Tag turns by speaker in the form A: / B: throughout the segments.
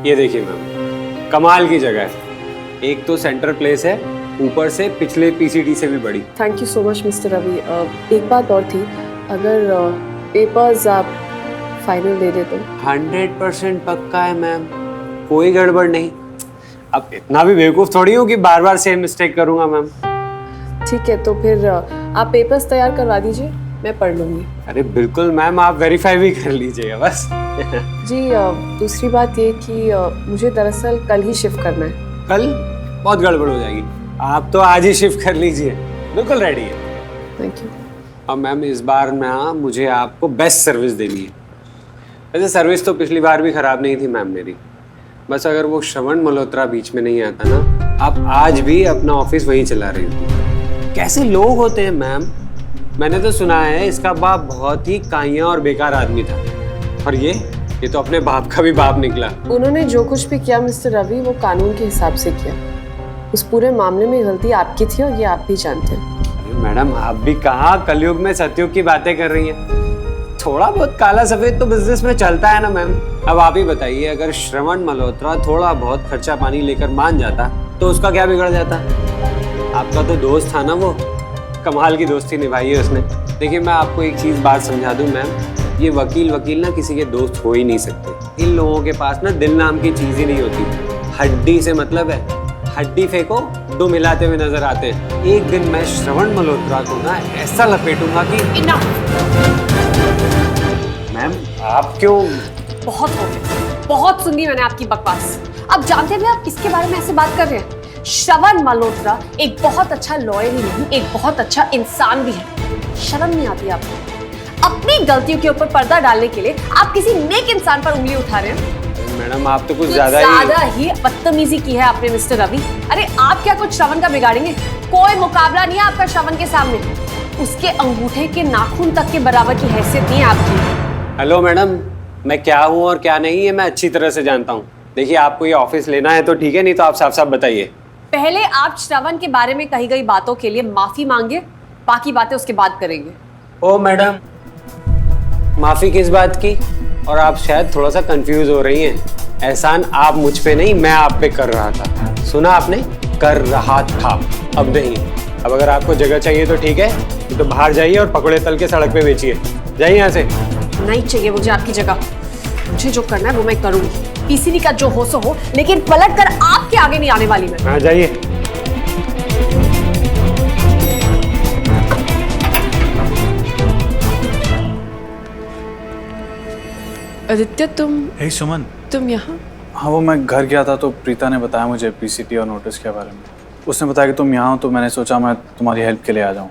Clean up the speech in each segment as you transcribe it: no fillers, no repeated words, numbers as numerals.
A: ये देखिए मैम, कमाल की जगह है। एक तो सेंटर प्लेस है, ऊपर से पिछले पीसीटी से भी बड़ी।
B: Thank you so much mister Ravi. एक बात और थी, अगर पेपर्स आप फाइनल दे दे तो।
A: 100% पक्का है मैम, कोई गड़बड़ नहीं। अब इतना भी बेवकूफ थोड़ी हूँ कि बार बार सेम मिस्टेक करूंगा मैम।
B: ठीक है, तो फिर आप पेपर्स तैयार करवा दीजिए, मैं पढ़ लूँगी।
A: अरे बिल्कुल मैम, आप वेरीफाई भी कर लीजिएगा बस।
B: जी दूसरी बात ये कि मुझे दरअसल कल ही शिफ्ट करना है।
A: कल बहुत गड़बड़ हो जाएगी, आप तो आज ही शिफ्ट कर लीजिए, बिल्कुल रेडी है।
B: Thank you.
A: अब मैम इस बार ना मुझे आपको बेस्ट सर्विस देनी है। वैसे सर्विस तो पिछली बार भी खराब नहीं थी मैम मेरी, बस अगर वो श्रवण मल्होत्रा बीच में नहीं आता ना, आप आज भी अपना ऑफिस वहीं चला रही होती। कैसे लोग होते हैं मैम। मैंने तो सुना है इसका बाप बहुत ही काइया और बेकार आदमी था, और ये तो अपने बाप का भी बाप निकला।
B: उन्होंने जो कुछ भी किया मिस्टर रवि, वो कानून के हिसाब से किया। उस पूरे मामले में गलती आपकी थी और ये आप भी जानते हैं।
A: अरे मैडम, आप भी कहाँ कलयुग में सतयुग की बातें कर रही हैं। थोड़ा बहुत काला सफेद तो बिजनेस में चलता है ना मैम। अब आप ही बताइए, अगर श्रवण मल्होत्रा थोड़ा बहुत खर्चा पानी लेकर मान जाता तो उसका क्या बिगड़ जाता। आपका तो दोस्त था ना वो, कमाल की दोस्ती निभाई है उसने। देखिए मैं आपको एक चीज बात समझा दूं मैम, ये वकील ना किसी के दोस्त हो ही नहीं सकते। इन लोगों के पास ना दिल नाम की चीज ही नहीं होती। हड्डी से मतलब है, हड्डी फेंको दो मिलाते हुए नजर आते हैं। एक दिन मैं श्रवण मल्होत्रा को ना ऐसा लपेटूंगा कि मैम आप क्यों।
C: बहुत हो गया, बहुत सुन ली मैंने आपकी बकवास। अब जानते हैं आप किसके बारे में ऐसे बात कर रहे हैं? श्रवण मल्होत्रा एक बहुत अच्छा लॉयर ही नहीं, एक बहुत अच्छा इंसान भी है। शर्म नहीं आती आपको? अपनी गलतियों के ऊपर पर्दा डालने के लिए आप किसी नेक इंसान पर उंगली उठा रहे हैं।
A: मैडम आप तो कुछ ज्यादा
C: ही बदतमीजी की है आपने मिस्टर रवि। अरे आप क्या कुछ श्रवण का बिगाड़ेंगे? कोई मुकाबला नहीं है आपका श्रवण के सामने। उसके अंगूठे के नाखून तक के बराबर की हैसियत नहीं है आपकी।
A: हेलो मैडम, मैं क्या हूँ और क्या नहीं है मैं अच्छी तरह से जानता हूँ। देखिए आपको ये ऑफिस लेना है तो ठीक है, नहीं तो आप साफ साफ बताइए।
C: पहले आप श्रवण के बारे में कही गई बातों के लिए माफी मांगे, बाकी बातें उसके बाद करेंगे।
A: ओ मैडम, माफी किस बात की? और आप शायद थोड़ा सा कंफ्यूज हो रही हैं। एहसान आप मुझ पे नहीं, मैं आप पे कर रहा था। सुना आपने? कर रहा था, अब नहीं। अब अगर आपको जगह चाहिए तो ठीक है, तो बाहर जाइए और पकौड़े तल के सड़क पे बेचिए। जाइए यहाँ से।
C: नहीं चाहिए मुझे आपकी जगह। मुझे जो करना है वो मैं करूंगी। पीसीबी का जो हो सो हो, लेकिन पलट कर आपके आगे नहीं आने वाली मैं।
A: हाँ जाइए।
B: आदित्य तुम।
D: हे सुमन।
B: तुम यहाँ?
D: हाँ वो मैं घर गया था तो प्रीता ने बताया मुझे पीसीटी और नोटिस के बारे में। उसने बताया कि तुम यहाँ हो तो मैंने सोचा मैं तुम्हारी हेल्प के लिए आ जाऊँ।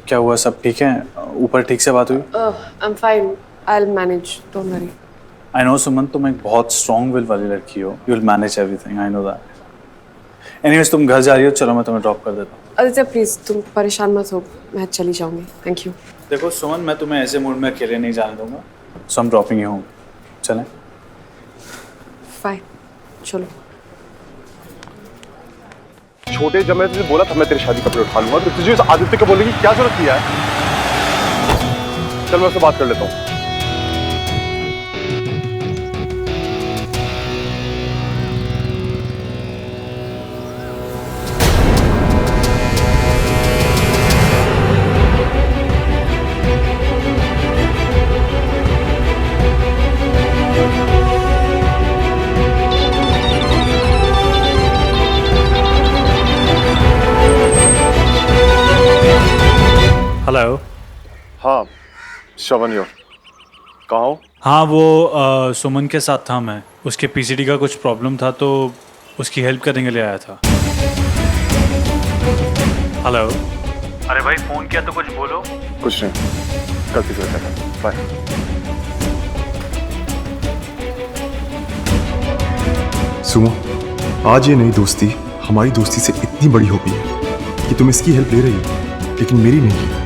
D: क्या हुआ, सब ठीक है? ऊपर ठीक से बात हुई?
B: I am fine, I will manage, don't worry.
D: I know Suman, तुम एक बहुत स्ट्रॉन्ग विल वाली लड़की हो। You will manage everything, I know that. Anyways तुम घर जा रही हो, चलो मैं तुम्हें ड्रॉप कर देता हूँ।
B: आदित्य प्लीज तुम परेशान मत हो, मैं चली जाऊंगी। Thank you.
D: देखो सुमन, मैं तुम्हें ऐसे मूड में अकेले नहीं जाने दूंगा, so I am dropping you home. चलें?
B: फाइन, चलो।
E: छोटे जब मैं तुझे बोला था मैं तेरी शादी कपड़े उठा लूंगा, तो तुझे आदित्य को बोलने की क्या जरूरत किया है? चल मैं उससे बात कर लेता हूँ।
D: हेलो।
E: हाँ श्रवण यो, कहाँ हो?
D: हाँ वो सुमन के साथ था मैं। उसके पीसीडी का कुछ प्रॉब्लम था तो उसकी हेल्प करने के लिए आया था। हेलो। अरे भाई फ़ोन किया तो कुछ बोलो।
E: कुछ नहीं, गलती से कर। बाय।
F: सुमो, आज ये नई दोस्ती हमारी दोस्ती से इतनी बड़ी हो गई है कि तुम इसकी हेल्प ले रही हो, लेकिन मेरी नहीं।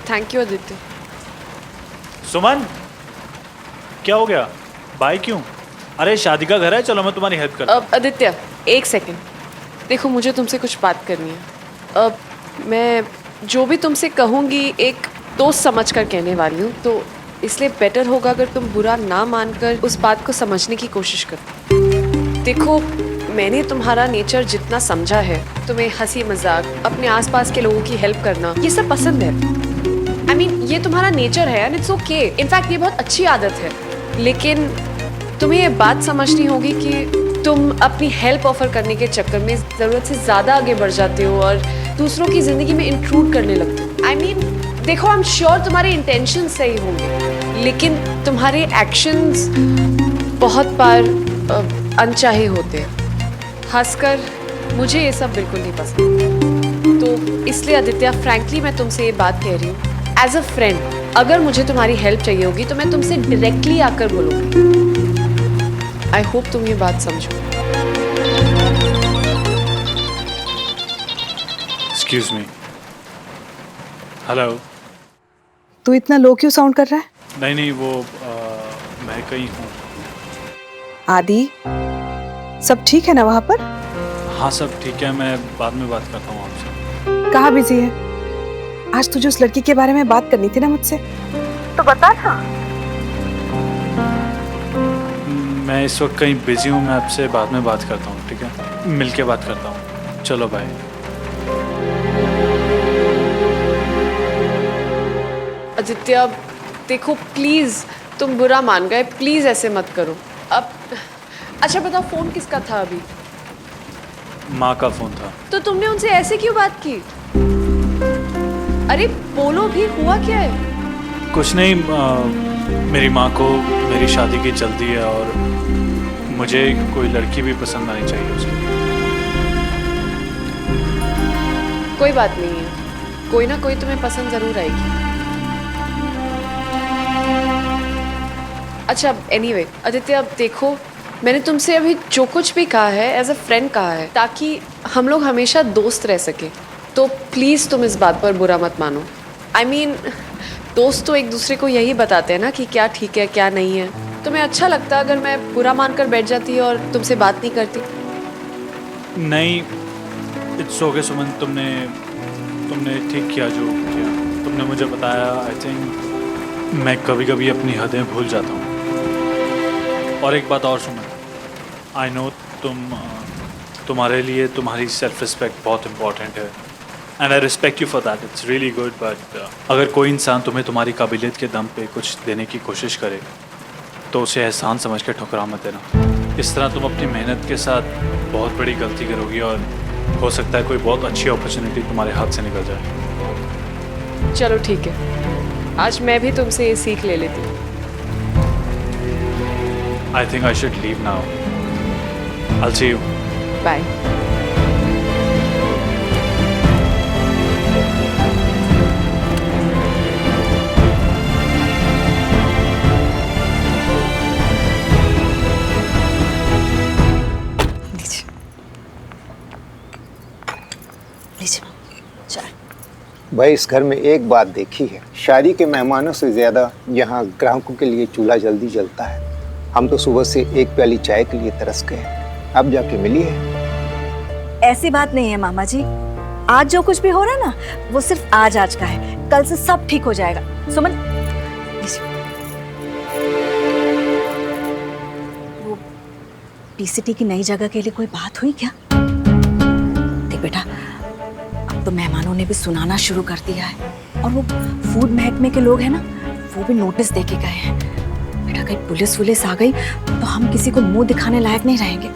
B: Thank you Aditya.
D: सुमन, क्या हो गया? बाय क्यों? अरे शादी का घर है, चलो मैं तुम्हारी हेल्प करता हूँ।
B: आदित्य एक सेकंड, देखो मुझे तुमसे कुछ बात करनी है। अब मैं जो भी तुमसे कहूँगी एक दोस्त समझकर कहने वाली हूँ, तो इसलिए बेटर होगा अगर तुम बुरा ना मानकर उस बात को समझने की कोशिश करो। देखो, मैंने तुम्हारा नेचर जितना समझा है, तुम्हें हंसी मजाक, अपने आसपास के लोगों की हेल्प करना, ये सब पसंद है। I mean, ये तुम्हारा नेचर है एंड इट्स ओके। इनफैक्ट ये बहुत अच्छी आदत है। लेकिन तुम्हें ये बात समझनी होगी कि तुम अपनी हेल्प ऑफर करने के चक्कर में ज़रूरत से ज़्यादा आगे बढ़ जाते हो और दूसरों की ज़िंदगी में इंट्रूड करने लगते हो। I mean, देखो, आई एम श्योर तुम्हारे इंटेंशन सही होंगे, लेकिन तुम्हारे एक्शंस बहुत बार अनचाहे होते हैं। खासकर मुझे ये सब बिल्कुल नहीं पसंद। तो इसलिए आदित्य, फ्रैंकली मैं तुमसे ये बात कह रही हूँ, एज अ फ्रेंड अगर मुझे तुम्हारी हेल्प चाहिए होगी तो मैं तुमसे डायरेक्टली आकर बोलूँगी। आई होप तुम ये बात समझो।
D: Excuse me. हेलो।
G: तू इतना लो क्यों साउंड कर रहा है?
D: नहीं नहीं, वो मैं कहीं हूँ।
G: आदि, सब ठीक है ना वहाँ पर?
D: हाँ सब ठीक है, मैं बाद में बात करता हूँ आपसे।
G: कहाँ बिजी है? आज तुझे उस लड़की के बारे में बात करनी थी ना मुझसे, तो बता ना।
D: मैं इस वक्त कहीं बिजी हूँ, मैं आपसे बाद में बात करता हूँ, ठीक है? मिलके बात करता हूँ। चलो बाय।
B: आदित्य, देखो प्लीज, तुम बुरा मान गए, प्लीज ऐसे मत करो। अब अच्छा बताओ, फोन किसका था अभी?
D: माँ का फोन था।
B: तो तुमने उनसे ऐसे क्यों बात की? अरे बोलो भी, हुआ क्या है?
D: कुछ नहीं, मेरी माँ को मेरी शादी की जल्दी है और मुझे कोई लड़की भी पसंद आनी चाहिए उसके।
B: कोई बात नहीं है, कोई ना कोई तुम्हें पसंद जरूर आएगी। अच्छा एनीवे आदित्य, अब देखो, मैंने तुमसे अभी जो कुछ भी कहा है एज अ फ्रेंड कहा है, ताकि हम लोग हमेशा दोस्त रह सके। तो प्लीज़ तुम इस बात पर बुरा मत मानो। आई मीन, दोस्त तो एक दूसरे को यही बताते हैं ना कि क्या ठीक है क्या नहीं है। तुम्हें अच्छा लगता अगर मैं बुरा मानकर बैठ जाती और तुमसे बात नहीं करती?
D: नहीं, इट्स ओके सुमन, तुमने ठीक किया जो किया। तुमने मुझे बताया। आई थिंक मैं कभी कभी अपनी हदें भूल जाता हूँ। और एक बात और सुमन, आई नो तुम्हारे लिए तुम्हारी सेल्फ रिस्पेक्ट बहुत इम्पॉर्टेंट है and I respect you for that, it's really good. But अगर कोई इंसान तुम्हें तुम्हारी काबिलियत के दम पे कुछ देने की कोशिश करे तो उसे एहसान समझ के ठुकरा मत देना। इस तरह तुम अपनी मेहनत के साथ बहुत बड़ी गलती करोगी और हो सकता है कोई बहुत अच्छी अपॉर्चुनिटी तुम्हारे हाथ से निकल जाए।
B: चलो ठीक है, आज मैं भी तुमसे ये सीख ले लेती हूँ।
D: I think I should leave now. I'll see you.
B: Bye.
H: भाई, इस घर में एक बात देखी है, शादी के मेहमानों से ज्यादा यहाँ ग्राहकों के लिए चूल्हा जल्दी जलता है। हम तो सुबह से एक प्याली चाय के लिए तरस गए, अब जाके मिली है।
I: ऐसी बात नहीं है मामा जी, आज जो कुछ भी हो रहा है ना, वो सिर्फ आज का है, कल से सब ठीक हो जाएगा। सुमन, वो पीसीटी की नई जगह के लिए कोई बात हुई क्या? देख बेटा, अब तो मेहमानों ने भी सुनाना शुरू कर दिया है और वो फूड महकमे के लोग हैं ना, वो भी नोटिस दे के गए हैं। बेटा, कहीं पुलिस आ गई तो हम किसी को मुंह दिखाने लायक नहीं रहेंगे।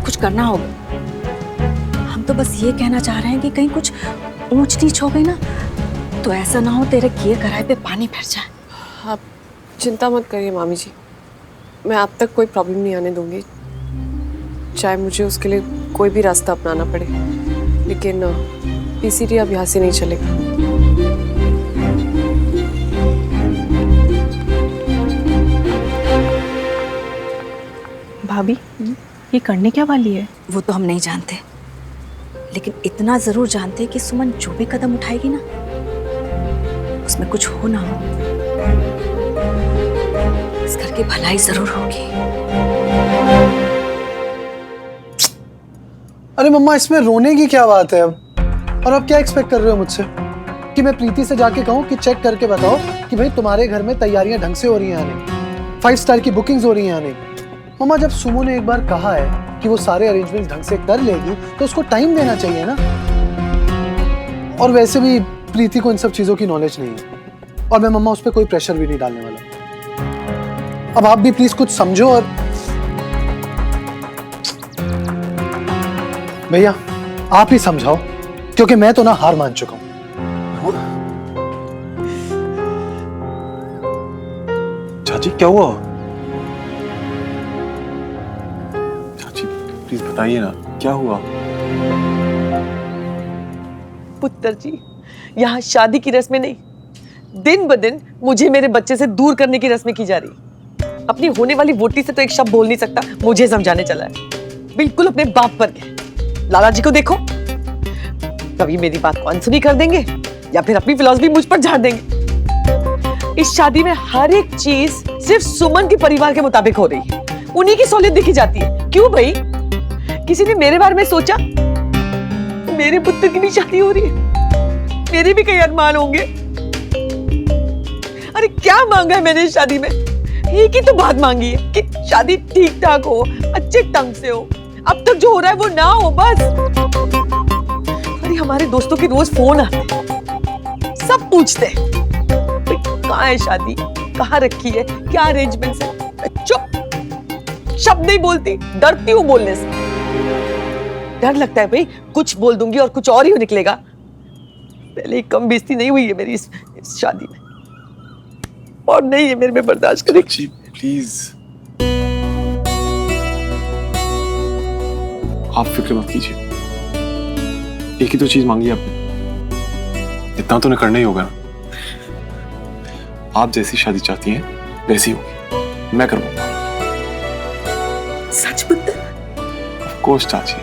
I: कुछ करना होगा। हम तो बस ये कहना चाह रहे हैं कि कहीं कुछ ऊंच नीच हो गई ना, तो ऐसा ना हो तेरे किए कराए पे पानी फिर जाए।
B: आप चिंता मत करिए मामी जी, मैं आप तक कोई प्रॉब्लम नहीं आने दूंगी, चाहे मुझे उसके लिए कोई भी रास्ता अपनाना पड़े। लेकिन पीसीटी अब यहाँ से नहीं चलेगा।
G: भाभी, ये करने क्या वाली है?
I: वो तो हम नहीं जानते, लेकिन इतना जरूर जानते कि सुमन जो भी कदम उठाएगी ना, उसमें कुछ हो ना हो, इस घर की भलाई जरूर होगी।
J: अरे मम्मा, इसमें रोने की क्या बात है अब? और अब क्या एक्सपेक्ट कर रहे हो मुझसे कि मैं प्रीति से जाके कहूँ कि चेक करके बताओ कि भाई तुम्हारे घर में तैयारियां ढंग से हो रही हैं या नहीं, 5 स्टार की बुकिंग्स हो रही हैं या नहीं? मम्मा, जब सुमो ने एक बार कहा है कि वो सारे अरेंजमेंट्स ढंग से कर लेगी तो उसको टाइम देना चाहिए ना। और वैसे भी प्रीति को इन सब चीजों की नॉलेज नहीं है और मैं मम्मा उस पर कोई प्रेशर भी नहीं डालने वाला। अब आप भी प्लीज कुछ समझो। और भैया आप ही समझाओ, क्योंकि मैं तो ना हार मान चुका हूं।
F: चाची क्या हुआ? चाची प्लीज बताइए ना क्या हुआ?
K: पुत्र जी, यहाँ शादी की रस्में नहीं, दिन ब दिन मुझे मेरे बच्चे से दूर करने की रस्में की जा रही। अपनी होने वाली वोटी से तो एक शब्द बोल नहीं सकता, मुझे समझाने चला है। बिल्कुल अपने बाप पर गए। लाला जी को देखो, कभी मेरी बात को अनसुनी कर देंगे या फिर अपनी फिलॉसफी मुझ पर झाड़ देंगे। इस शादी में हर एक चीज सिर्फ सुमन के परिवार के मुताबिक हो रही है, उन्हीं की सहूलियत देखी जाती है। क्यों भाई? किसी ने मेरे बारे में सोचा? मेरे पुत्र की भी शादी हो रही है, मेरे भी कई अरमान होंगे। अरे क्या मांगा है मैंने इस शादी में? एक ही तो बात मांगी है कि शादी ठीक ठाक हो, अच्छे ढंग से हो। अब तक जो हो रहा है वो ना हो बस। अरे हमारे दोस्तों के रोज फोन आते हैं, सब पूछते हैं कहाँ है शादी, कहाँ रखी है, क्या अरेंजमेंट्स है। चुप, शब्द नहीं बोलती, डरती हूँ बोलने से। डर लगता है भाई कुछ बोल दूंगी और कुछ और ही निकलेगा। पहले ही कम बेइज्जती नहीं हुई है मेरी इस शादी में, और नहीं है मेरे में बर्दाश्त करेगी।
F: प्लीज आप फिक्र मत कीजिए, एक ही तो चीज मांगी आपने, इतना तो करना ही होगा ना। आप जैसी शादी चाहती हैं वैसी होगी, मैं करवाऊंगा।
K: सच पुत्र?
F: ऑफ कोर्स चाची,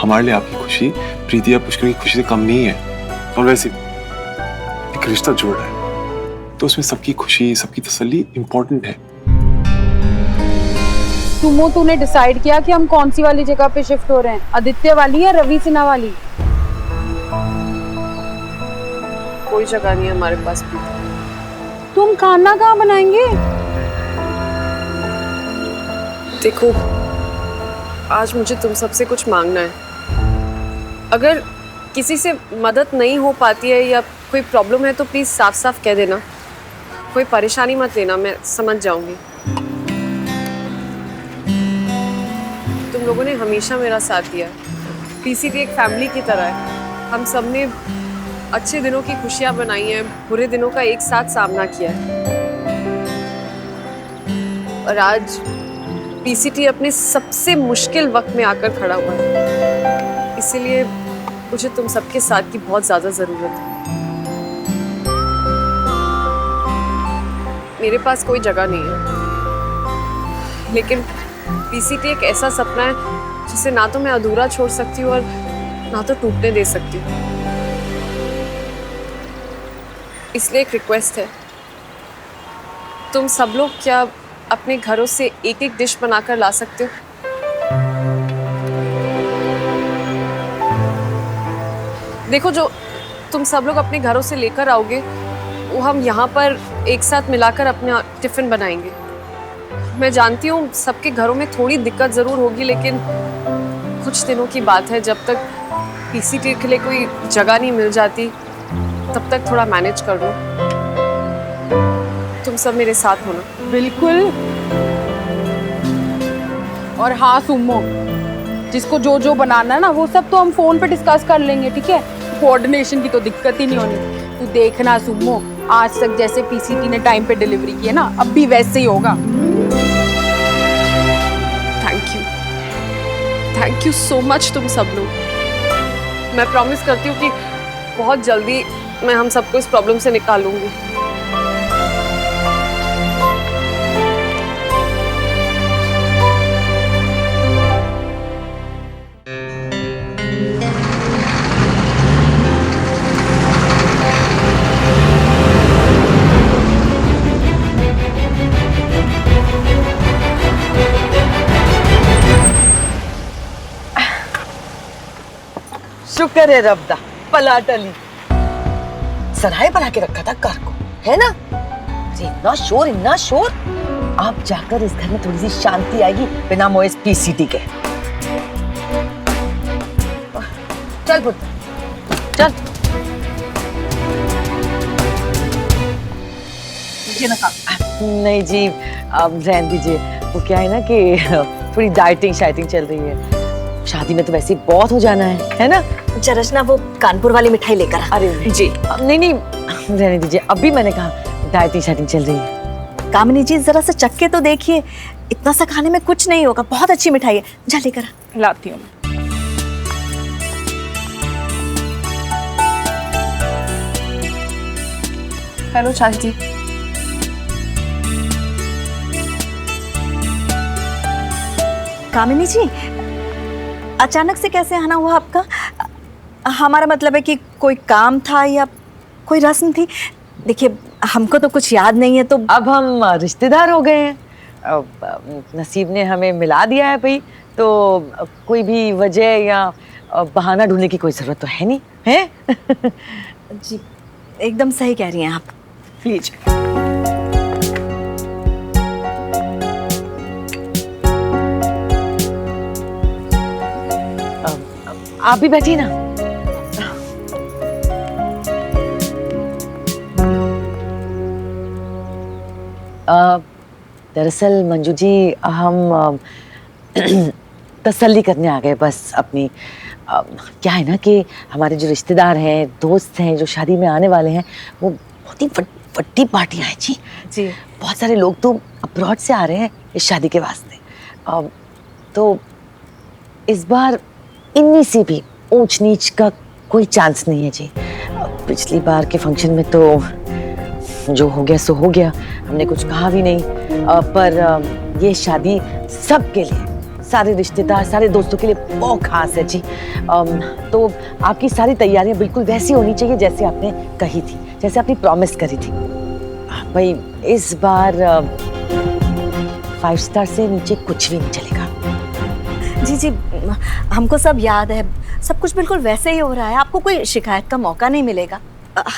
F: हमारे लिए आपकी खुशी प्रीति या पुष्कर की खुशी से कम नहीं है। और वैसे एक रिश्ता जोड़ रहा है तो उसमें सबकी खुशी, सबकी तसल्ली इंपॉर्टेंट है।
L: सुमो, तूने डिसाइड किया कि हम कौन सी वाली जगह पे शिफ्ट हो रहे हैं, आदित्य वाली या रवि सिन्हा वाली?
B: कोई जगह नहीं है हमारे पास भी।
L: तुम खाना कहाँ बनाएंगे?
B: देखो, आज मुझे तुम सबसे कुछ मांगना है। अगर किसी से मदद नहीं हो पाती है या कोई प्रॉब्लम है तो प्लीज साफ साफ कह देना, कोई परेशानी मत लेना, मैं समझ जाऊंगी। तुम लोगों ने हमेशा मेरा साथ दिया। पीसीटी एक फैमिली की तरह है। हम सब ने अच्छे दिनों की खुशियां बनाई हैं, बुरे दिनों का एक साथ सामना किया है। और आज पीसीटी अपने सबसे मुश्किल वक्त में आकर खड़ा हुआ है, इसीलिए मुझे तुम सबके साथ की बहुत ज्यादा जरूरत है। मेरे पास कोई जगह नहीं है, लेकिन पीसीटी एक ऐसा सपना है जिसे ना तो मैं अधूरा छोड़ सकती हूँ और ना तो टूटने दे सकती हूँ। इसलिए एक रिक्वेस्ट है, तुम सब लोग क्या अपने घरों से एक एक डिश बनाकर ला सकते हो? देखो, जो तुम सब लोग अपने घरों से लेकर आओगे वो हम यहाँ पर एक साथ मिलाकर अपना टिफिन बनाएंगे। मैं जानती हूँ सबके घरों में थोड़ी दिक्कत जरूर होगी, लेकिन कुछ दिनों की बात है, जब तक पीसीटी के लिए कोई जगह नहीं मिल जाती तब तक थोड़ा मैनेज कर लो। तुम सब मेरे साथ हो ना?
L: बिल्कुल। और हाँ सुमो, जिसको जो जो बनाना है ना वो सब तो हम फोन पे डिस्कस कर लेंगे, ठीक है? कोऑर्डिनेशन की तो दिक्कत ही नहीं होनी। तू देखना सुमो, आज तक जैसे पीसीटी ने टाइम पे डिलीवरी की है ना, अब भी वैसे ही होगा।
B: थैंक यू सो मच तुम सब लोग। मैं प्रॉमिस करती हूँ कि बहुत जल्दी मैं हम सबको इस प्रॉब्लम से निकालूंगी।
K: शुक्र है रब दा पलाट अली सराय बना के रखा था कार को, है ना? अरे इतना शोर, आप जाकर इस घर में थोड़ी सी शांति आएगी बिना मोए पीसीटी के। चल पुत्र चल। नहीं जी अब रहने दीजिए, वो क्या है ना कि थोड़ी डाइटिंग चल रही है, शादी में तो वैसे ही बहुत हो जाना है ना?
I: चरचना वो कानपुर वाली मिठाई लेकर आ।
K: अरे जी नहीं रहने दीजिए, अभी मैंने कहा डाइटिंग चल रही है।
I: कामिनी जी जरा सा चख के तो देखिए, इतना सा खाने में कुछ नहीं होगा, बहुत अच्छी मिठाई है, जा लेकर आ।
L: लाती हूँ। हेलो चाची जी।
I: कामिनी जी अचानक से कैसे आना हुआ आपका? हमारा मतलब है कि कोई काम था या कोई रस्म थी? देखिए हमको तो कुछ याद नहीं है, तो
K: अब हम रिश्तेदार हो गए हैं, नसीब ने हमें मिला दिया है भाई, तो कोई भी वजह या बहाना ढूंढने की कोई जरूरत तो है नहीं है।
I: जी एकदम सही कह रही हैं आप।
K: प्लीज आप भी बैठिए ना। दरअसल मंजू जी हम तसल्ली करने आ गए बस अपनी। क्या है ना कि हमारे जो रिश्तेदार हैं, दोस्त हैं, जो शादी में आने वाले हैं, वो बहुत ही बड़ी पार्टियाँ हैं जी। बहुत सारे लोग तो अब्रॉड से आ रहे हैं इस शादी के वास्ते। तो इस बार इन्हीं से भी ऊंच नीच का कोई चांस नहीं है जी। पिछली बार के फंक्शन में तो जो हो गया सो हो गया, हमने कुछ कहा भी नहीं, पर ये शादी सबके लिए, सारे रिश्तेदार, सारे दोस्तों के लिए बहुत खास है जी। तो आपकी सारी तैयारियां बिल्कुल वैसी होनी चाहिए जैसे आपने कही थी, जैसे आपने प्रॉमिस करी थी। भाई इस बार 5 स्टार से नीचे कुछ भी नहीं चलेगा।
I: जी हमको सब याद है, सब कुछ बिल्कुल वैसे ही हो रहा है, आपको कोई शिकायत का मौका नहीं मिलेगा।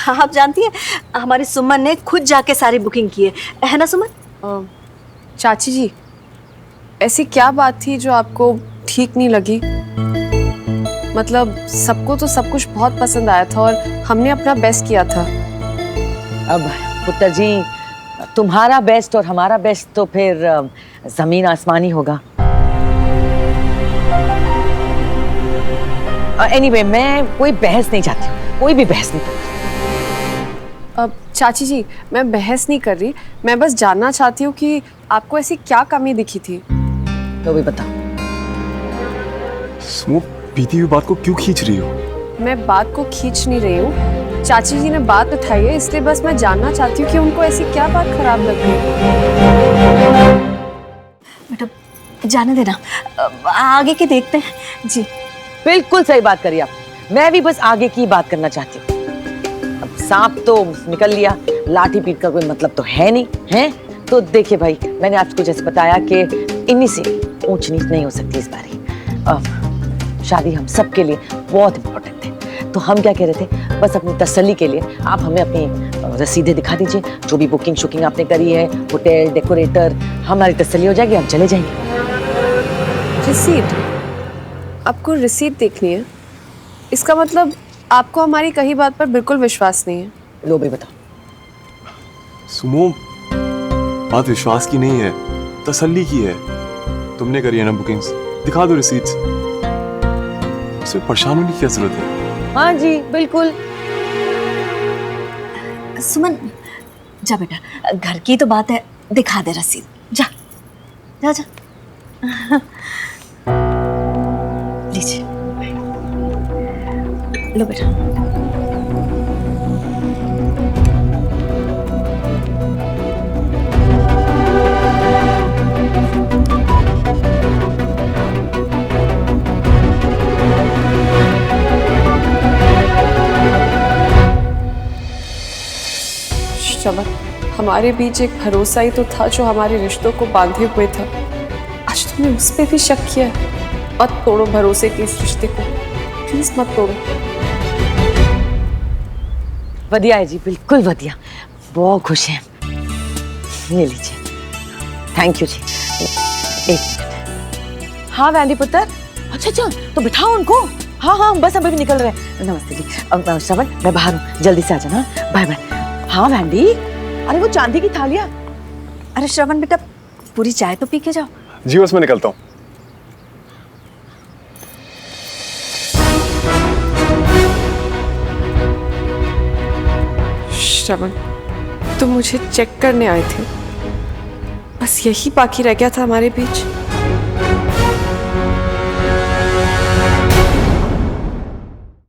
I: आप जानती हैं हमारी सुमन ने खुद जाके सारी बुकिंग की है ना सुमन?
B: चाची जी ऐसी क्या बात थी जो आपको ठीक नहीं लगी? मतलब सबको तो सब कुछ बहुत पसंद आया था और हमने अपना बेस्ट किया था।
K: अब पुत्र जी तुम्हारा बेस्ट और हमारा बेस्ट तो फिर जमीन आसमानी होगा। एनीवे मैं कोई बहस नहीं चाहती हूँ, कोई भी बहस नहीं करती।
B: अब चाची जी मैं बहस नहीं कर रही, मैं बस जानना चाहती हूँ कि आपको ऐसी क्या कमी दिखी थी?
K: तो भी बताओ।
F: सुमो बीती हुई बात को क्यों खींच रही हो?
B: मैं बात को खींच नहीं रही हूँ, चाची जी ने बात उठाई है इसलिए बस मैं जानना चाहती हूँ कि उनको ऐसी क्या बात खराब लग गई।
I: बेटा जाने देना, आगे के देखते हैं। जी
K: बिल्कुल सही बात करी आप, मैं भी बस आगे की बात करना चाहती हूँ। अब सांप तो निकल लिया, लाठी पीट का कोई मतलब तो है नहीं है। तो देखिए भाई मैंने आपको जैसे बताया कि इन्हीं से ऊंच नीच नहीं हो सकती इस बारी। शादी हम सब के लिए बहुत इम्पोर्टेंट है, तो हम क्या कह रहे थे, बस अपनी तसल्ली के लिए आप हमें अपनी रसीदें दिखा दीजिए, जो भी बुकिंग शुकिंग आपने करी है, होटल डेकोरेटर, हमारी तसल्ली हो जाएगी, हम चले जाएंगे।
B: रिसीट? आपको रिसीट देखनी है? इसका मतलब आपको हमारी कही बात पर बिल्कुल विश्वास नहीं है।
K: लो भाई बताओ।
F: सुमो बात विश्वास की नहीं है, तसल्ली की है। तुमने करी है ना बुकिंग्स, दिखा दो रिसीट्स। इसमें परेशान होने की क्या जरूरत है?
K: हाँ जी बिल्कुल।
I: सुमन जा बेटा, घर की तो बात है, दिखा दे रसीद। जा जा जा। लीजिए लो बेटा।
B: श्रवण, हमारे बीच एक भरोसा ही तो था जो हमारे रिश्तों को बांधे हुए था। आज तुमने उस पर भी शक किया है। मत तोड़ो भरोसे के इस रिश्ते को। प्लीज मत तोड़ो।
K: वधिया है जी, बिल्कुल वधिया, बहुत खुश हैं। ले लीजिए, थैंक यू जी। एक मिनट। हाँ वैंडी पुत्र, अच्छा अच्छा तो बिठाओ उनको। हाँ हाँ बस अभी भी निकल रहे हैं। नमस्ते जी। अब श्रवण मैं बाहर हूँ, जल्दी से आ जाना। Bye bye. हाँ वैंडी, अरे वो चांदी की थालियाँ।
I: अरे श्रवण बेटा, पूरी चाय तो पी के जाओ।
F: जी बस मैं निकलता हूँ।
B: श्रवण, तुम मुझे चेक करने आए थे, बस यही बाकी रह गया था हमारे बीच।